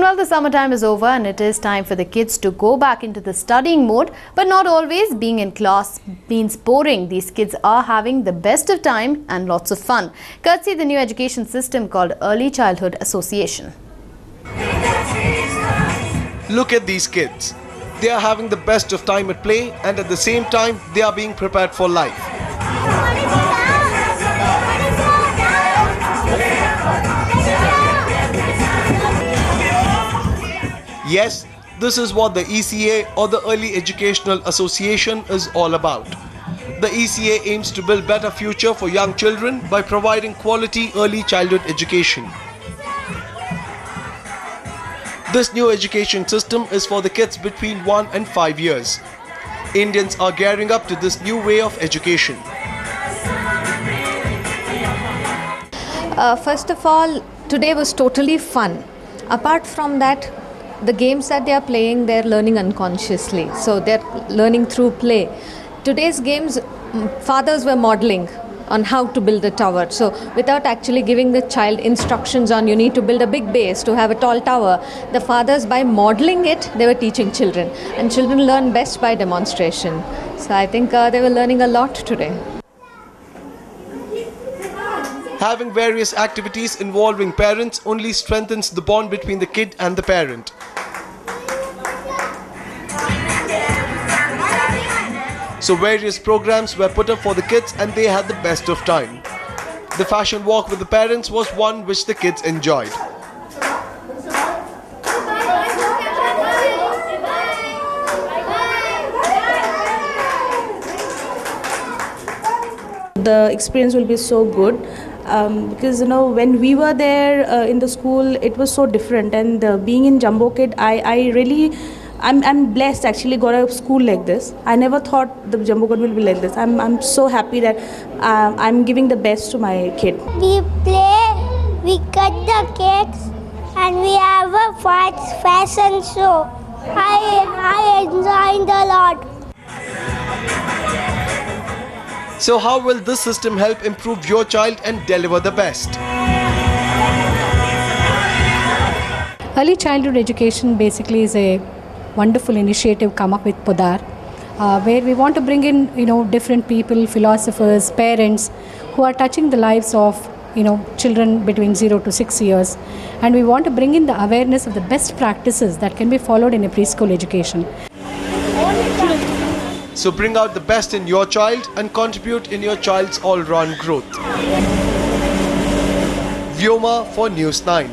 Well, the summertime is over and it is time for the kids to go back into the studying mode, but not always being in class means boring. These kids are having the best of time and lots of fun, courtesy the new education system called Early Childhood Association. Look at these kids. They are having the best of time at play, and at the same time they are being prepared for life. Yes, this is what the ECA or the Early Educational Association is all about. The ECA aims to build better future for young children by providing quality early childhood education. This new education system is for the kids between 1 and 5 years. Indians are gearing up to this new way of education. First of all, today was totally fun. Apart from that, the games that they are playing, they are learning unconsciously. So they are learning through play. Today's games, fathers were modeling on how to build a tower. So without actually giving the child instructions on you need to build a big base to have a tall tower, the fathers, by modeling it, they were teaching children. And children learn best by demonstration. So I think they were learning a lot today. Having various activities involving parents only strengthens the bond between the kid and the parent. So various programs were put up for the kids and they had the best of time. The fashion walk with the parents was one which the kids enjoyed. The experience will be so good because when we were there in the school, it was so different, and being in Jumbo Kid, I'm blessed actually got a school like this. I never thought the Jumbo Kid will be like this. I'm so happy that I'm giving the best to my kid. We play, we cut the cakes, and we have a fashion show. I enjoyed a lot. So how will this system help improve your child and deliver the best? Early childhood education basically is a wonderful initiative come up with Podar, where we want to bring in different people, philosophers, parents who are touching the lives of children between 0 to 6 years, and we want to bring in the awareness of the best practices that can be followed in a preschool education. So bring out the best in your child and contribute in your child's all-round growth. Vyoma for News 9.